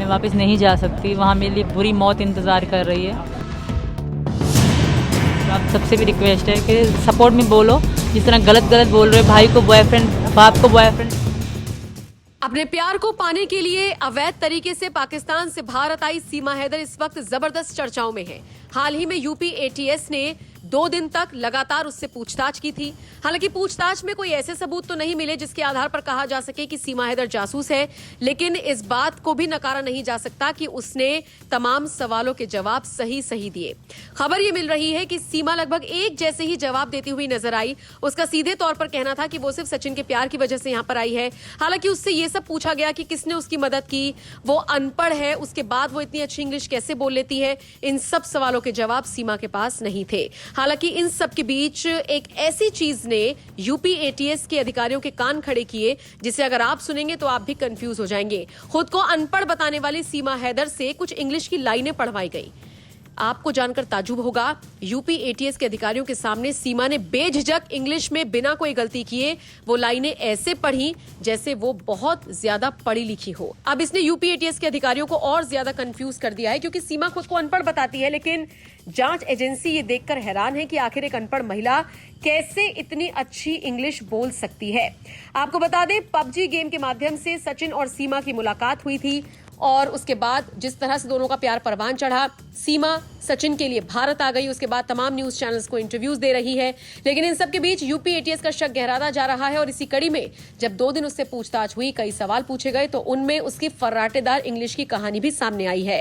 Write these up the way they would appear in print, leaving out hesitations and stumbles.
वापस नहीं जा सकती, वहाँ मेरे लिए बुरी मौत इंतज़ार कर रही है। तो आप सबसे भी रिक्वेस्ट है कि सपोर्ट में बोलो, जिस तरह गलत बोल रहे हो, भाई को बॉयफ्रेंड, बाप को बॉयफ्रेंड। अपने प्यार को पाने के लिए अवैध तरीके से पाकिस्तान से भारत आई सीमा हैदर इस वक्त जबरदस्त चर्चाओं में है। हाल ही में यूपी एटीएस ने 2 दिन तक लगातार उससे पूछताछ की थी। हालांकि पूछताछ में कोई ऐसे सबूत तो नहीं मिले जिसके आधार पर कहा जा सके कि सीमा हैदर जासूस है, लेकिन इस बात को भी नकारा नहीं जा सकता कि उसने तमाम सवालों के जवाब सही दिए। खबर ये मिल रही है कि सीमा लगभग एक जैसे ही जवाब देती हुई नजर आई। उसका सीधे तौर पर कहना था कि वो सिर्फ सचिन के प्यार की वजह से यहाँ पर आई है। हालांकि उससे ये सब पूछा गया कि किसने उसकी मदद की, वो अनपढ़ है, उसके बाद वो इतनी अच्छी इंग्लिश कैसे बोल लेती है। इन सब सवालों के जवाब सीमा के पास नहीं थे। हालांकि इन सब के बीच एक ऐसी चीज ने यूपी एटीएस के अधिकारियों के कान खड़े किए जिसे अगर आप सुनेंगे तो आप भी कंफ्यूज हो जाएंगे। खुद को अनपढ़ बताने वाली सीमा हैदर से कुछ इंग्लिश की लाइनें पढ़वाई गई। आपको जानकर ताजुब होगा, यूपी एटीएस के अधिकारियों के सामने सीमा ने बेझिझक इंग्लिश में बिना कोई गलती किए वो लाइनें ऐसे पढ़ी जैसे वो बहुत ज्यादा पढ़ी लिखी हो। अब इसने यूपी एटीएस के अधिकारियों को और ज्यादा कंफ्यूज कर दिया है, क्योंकि सीमा खुद को अनपढ़ बताती है, लेकिन जांच एजेंसी ये देखकर हैरान है कि आखिर एक अनपढ़ महिला कैसे इतनी अच्छी इंग्लिश बोल सकती है। आपको बता दें, पबजी गेम के माध्यम से सचिन और सीमा की मुलाकात हुई थी और उसके बाद जिस तरह से दोनों का प्यार परवान चढ़ा, सीमा सचिन के लिए भारत आ गई। उसके बाद तमाम न्यूज चैनल्स को इंटरव्यूज दे रही है, लेकिन इन सब के बीच यूपी एटीएस का शक गहराता जा रहा है। और इसी कड़ी में जब 2 दिन उससे पूछताछ हुई, कई सवाल पूछे गए, तो उनमें उसकी फर्राटेदार इंग्लिश की कहानी भी सामने आई है।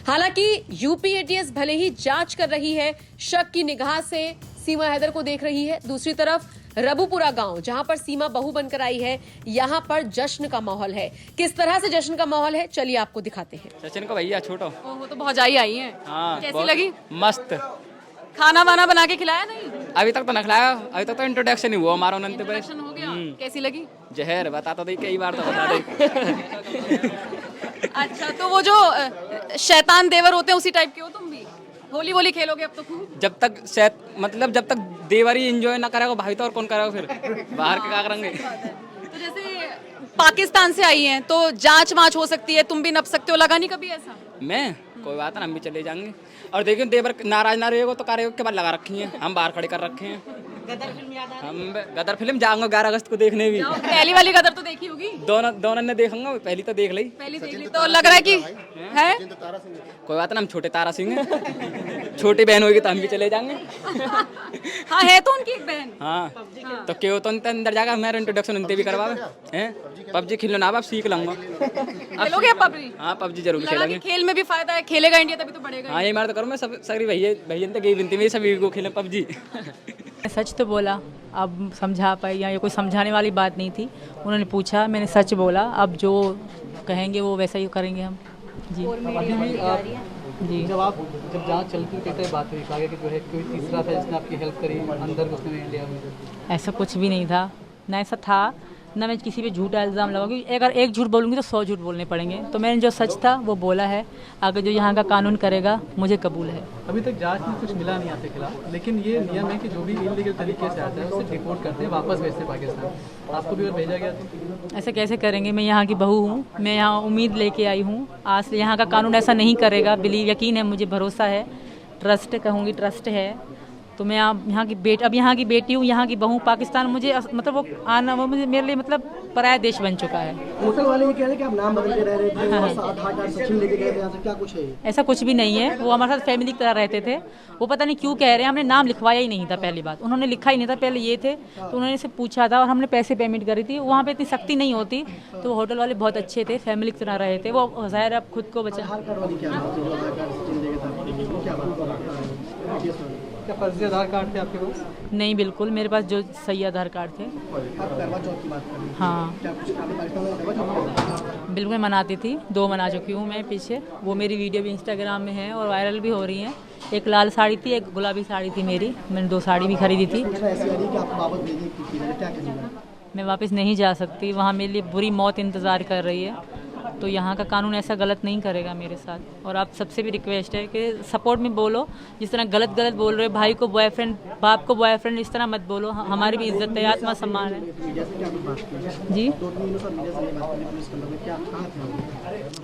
हालांकि यूपी एटीएस भले ही जांच कर रही है, शक की निगाह से सीमा हैदर को देख रही है, दूसरी तरफ रबुपुरा गांव जहां पर सीमा बहू बनकर आई है, यहां पर जश्न का माहौल है। किस तरह से जश्न का माहौल है, चलिए आपको दिखाते हैं। सचिन को भैया छोटो वो तो भौजाई आई है। हाँ, कैसी लगी? मस्त। खाना वाना बना के खिलाया? नहीं, अभी तक तो न खिलाया, अभी तक तो इंट्रोडक्शन ही हुआ हमारा। इंट्रोडक्शन हो गया। कैसी लगी? जहर बता तो दे, कई बार तो बता दे। अच्छा, तो वो जो शैतान देवर होते हैं उसी टाइप के हो तुम भी? होली वोली खेलोगे अब तो खूब? जब तक जब तक देवरी एंजॉय ना करेगा भाई तो और कौन करेगा फिर? बाहर के क्या करेंगे? तो जैसे पाकिस्तान से आई हैं तो जांच वाच हो सकती है, तुम भी नप सकते हो, लगा नहीं कभी ऐसा? मैं कोई बात ना, हम भी चले जाएंगे। और देखिए देवर नाराज ना रहेगा तो कार्य के बाद लगा रखी है, हम बाहर खड़े कर रखे हैं। हम गदर फिल्म जाऊंगा 11 अगस्त को देखने भी। पहली वाली गदर तो देखी होगी? दोनों ने देखूंगा, पहली तो देख ली। पहली देख ली तो लग रहा है कि है। कोई बात ना, हम छोटे तारा सिंह हैं। छोटी बहन होगी तो हम भी चले जाएंगे। हाँ, है तो उनकी एक बहन। हाँ, तो क्यों तो अंदर जाकर मेरा इंट्रोडक्शन उनसे भी करवावे हैं। पबजी खेलना ना, अब सीख लूंगा। खेलोगे पबजी? हाँ, पबजी जरूर खेलेंगे। खेल में भी फायदा है, खेलेगा इंडिया तभी तो बढ़ेगा। हाँ, ये मार तो करूँ मैं, सब सभी भैया तक यही विनती मेरी, सभी को खेलें पबजी। सच तो बोला, अब समझा पाई या ये कोई समझाने वाली बात नहीं थी। उन्होंने पूछा, मैंने सच बोला, अब जो कहेंगे वो वैसा ही करेंगे हम। जी जी। जब जांच चलती थी बात हुई, कहा कि जो है कोई तीसरा था जिसने आपकी हेल्प करी अंदर घुसने में इंडिया में? ऐसा कुछ भी नहीं था, ना ऐसा था, ना मैं किसी पे झूठा इल्ज़ाम लगाऊंगी। अगर एक झूठ बोलूँगी तो 100 झूठ बोलने पड़ेंगे। तो मैंने जो सच था वो बोला है। अगर जो यहाँ का कानून करेगा मुझे कबूल है। अभी तक जांच में कुछ मिला नहीं आपके खिलाफ, लेकिन ये नियम है कि जो भी इलीगल तरीके से आता है उसे डिपोर्ट करते हैं, वापस भेजते हैं पाकिस्तान। आपको भी और भेजा गया तो? ऐसा कैसे करेंगे? मैं यहाँ की बहू हूँ, मैं यहाँ उम्मीद लेके आई हूँ। आज से यहाँ का कानून ऐसा नहीं करेगा, बिलीव, यकीन है, मुझे भरोसा है, ट्रस्ट कहूँगी, ट्रस्ट है। तो मैं यहाँ की बेटी हूँ, यहाँ की बहू। पाकिस्तान मुझे मतलब वो आना, वो मुझे मेरे लिए मतलब पराया देश बन चुका है। होटल वाले ये कह रहे हैं कि आप नाम बदल के रह रहे थे, आधार कार्ड सचिन लेके गए थे, यहाँ से क्या कुछ है? ऐसा कुछ भी नहीं है, वो हमारे साथ फैमिली की तरह रहते थे। वो पता नहीं क्यों कह रहे हैं, हमने नाम लिखवाया ही नहीं था। पहली बात, उन्होंने लिखा ही नहीं था, पहले ये थे तो उन्होंने से पूछा था और हमने पैसे पेमेंट करी थी। वहाँ पे इतनी सख्ती नहीं होती, तो होटल वाले बहुत अच्छे थे, फैमिली की तरह रहे थे। वो ज़ाहिर अब खुद को बचा। क्या फर्जी आधार कार्ड थे आपके पास? नहीं, बिल्कुल मेरे पास जो सही आधार कार्ड थे। हाँ, बिल्कुल मैं मनाती थी, 2 मना चुकी हूँ मैं पीछे। वो मेरी वीडियो भी इंस्टाग्राम में है और वायरल भी हो रही हैं। एक लाल साड़ी थी, एक गुलाबी साड़ी थी मेरी, मैंने 2 साड़ी भी खरीदी थी। मैं वापस नहीं जा सकती, वहाँ मेरे लिए बुरी मौत इंतज़ार कर रही है। तो यहाँ का कानून ऐसा गलत नहीं करेगा मेरे साथ। और आप सबसे भी रिक्वेस्ट है कि सपोर्ट में बोलो, जिस तरह गलत गलत बोल रहे हो, भाई को बॉयफ्रेंड, बाप को बॉयफ्रेंड, इस तरह मत बोलो। हमारी भी इज्जत है, आत्मा सम्मान है जी।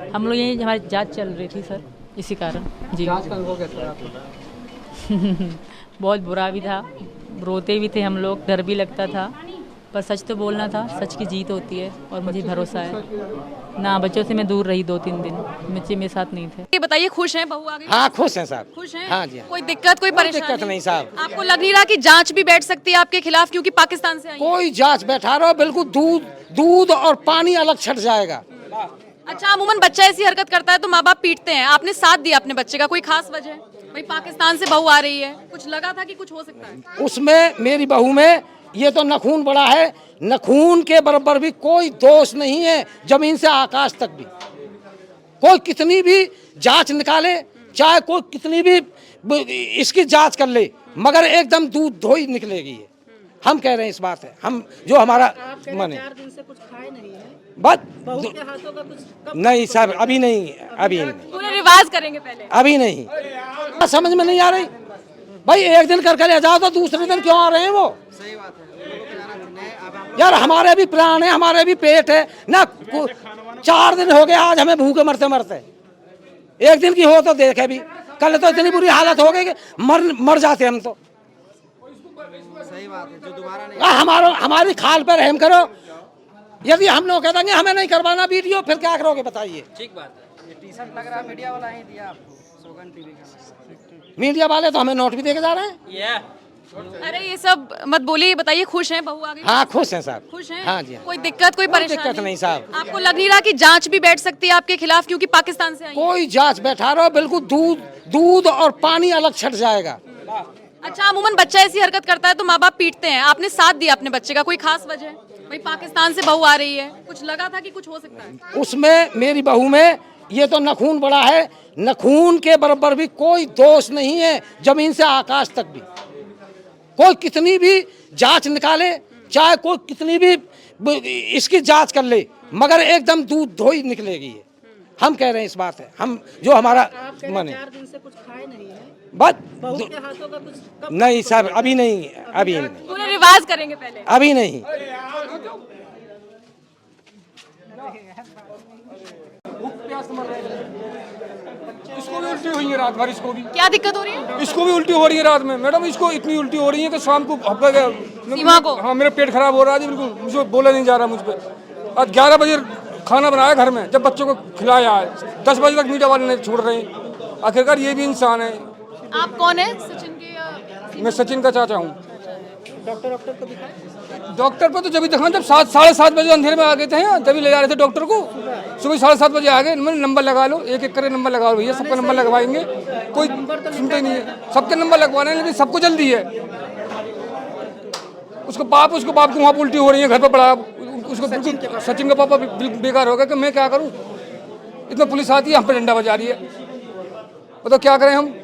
हम लोग यही, हमारी जांच चल रही थी सर, इसी कारण जी। जांच का अनुभव कैसा है आपको? बहुत बुरा भी था, रोते भी थे हम लोग, डर भी लगता था, पर सच तो बोलना था, सच की जीत होती है और मुझे भरोसा है ना। बच्चों से मैं दूर रही 2-3 दिन, बच्चे मेरे साथ नहीं थे। ये बताइए, खुश हैं बहू आ गई? हाँ खुश हैं साहब। खुश हैं? हाँ जी हाँ। कोई दिक्कत, कोई परेशानी? दिक्कत नहीं साहब। आपको लग नहीं रहा कि जांच भी बैठ सकती है आपके खिलाफ क्योंकि पाकिस्तान से आई हैं? कोई जांच बैठा रहो, बिल्कुल दूध और पानी अलग छट जाएगा। अच्छा, अमूमन बच्चा ऐसी हरकत करता है तो माँ बाप पीटते हैं, आपने साथ दिया अपने बच्चे का, कोई खास वजह? भाई पाकिस्तान से बहू आ रही है, कुछ लगा था कि कुछ हो सकता है? उसमें मेरी बहू में ये तो नखून बड़ा है, नखून के बराबर भी कोई दोष नहीं है, जमीन से आकाश तक भी। कोई कितनी भी जांच निकाले, चाहे कोई कितनी भी इसकी जांच कर ले, मगर एकदम दूध धोई निकलेगी ये। हम कह रहे हैं इस बात है, हम जो हमारा मन है। 4 दिन से कुछ खाए नहीं है, बस बहू के हाथों का कुछ नहीं साहब, अभी नहीं, अभी नहीं, पूरे रिवाज करेंगे पहले। अभी नहीं। समझ में नहीं आ रही भाई, एक दिन करके ले जाओ तो दूसरे दिन क्यों आ रहे हैं वो? सही बात है यार, हमारे भी प्राण है, हमारे भी पेट है ना। 4 दिन हो गए आज हमें भूखे मरते मरते, एक दिन की हो तो देखे भी, कल तो इतनी बुरी हालत हो गई कि मर जाते हम तो। सही बात है, जो दोबारा नहीं। हमारी खाल पर रहम करो। यदि हम लोग कह देंगे हमें नहीं करवाना वीडियो, फिर क्या करोगे बताइए? ठीक बात है। ये टी-शर्ट लग रहा है मीडिया वाला ही दिया आपको, सोगन टीवी का। मीडिया वाले तो हमें नोट भी देके जा रहे हैं। अरे ये सब मत बोलिए, बताइए, खुश हैं बहू आ गई? हाँ खुश हैं साहब। खुश हैं? हाँ जी हाँ। कोई दिक्कत, कोई परेशानी? दिक्कत नहीं साहब। आपको लग नहीं रहा कि जांच भी बैठ सकती है आपके खिलाफ क्योंकि पाकिस्तान से आई हैं? कोई जांच बैठा रहो, बिल्कुल दूध और पानी अलग छट जाएगा। अच्छा, अमूमन बच्चा ऐसी हरकत करता है तो माँ बाप पीटते हैं, आपने साथ दिया अपने बच्चे का, कोई खास वजह? भाई पाकिस्तान से बहू आ रही है, कुछ लगा था कि कुछ हो सकता है? उसमें मेरी बहू में ये तो नखून बड़ा है, नखून के बराबर भी कोई दोष नहीं है, जमीन से आकाश तक भी। कोई कितनी भी जांच निकाले, चाहे कोई कितनी भी इसकी जांच कर ले, मगर एकदम दूध धोई निकलेगी ये। हम कह रहे हैं इस बात है, हम जो हमारा मन है। 4 दिन से कुछ खाए नहीं है, बस बहू के हाथों का कुछ नहीं साहब, अभी नहीं, अभी नहीं, पूरे रिवाज करेंगे पहले। अभी नहीं। इसको भी उल्टी हुई है रात भर, इसको भी। क्या दिक्कत हो रही है? इसको भी उल्टी हो रही है रात में मैडम, इसको इतनी उल्टी हो रही है कि शाम को सीमा को? हाँ, मेरा पेट खराब हो रहा है बिल्कुल, मुझे बोला नहीं जा रहा मुझ पर। आज 11 बजे खाना बनाया घर में, जब बच्चों को खिलाया, 10 बजे तक मीडिया वाले नहीं छोड़ रहे हैं। आखिरकार ये भी इंसान है। आप कौन है, सचिन के या? मैं सचिन का चाचा हूँ। डॉक्टर को दिखाए? डॉक्टर पर तो जब दिखा, जब 7-7:30 बजे अंधेरे में आ गए थे, जब ले जा रहे थे डॉक्टर को, सुबह 7:30 बजे आ गए। मैंने नंबर लगा लो, एक करके नंबर लगा लो भैया, सबका नंबर लगवाएंगे। कोई सुनते ही नहीं है, सबके नंबर लगवाने हैं, लेकिन सबको जल्दी है। उसको बाप को वहाँ उल्टी हो रही है, घर पर पड़ा, उसको बिल्कुल सचिन का पापा बेकार हो गया कि मैं क्या करूँ। इतना पुलिस आती है, हम पर डंडा बजा रही है, तो क्या करें हम?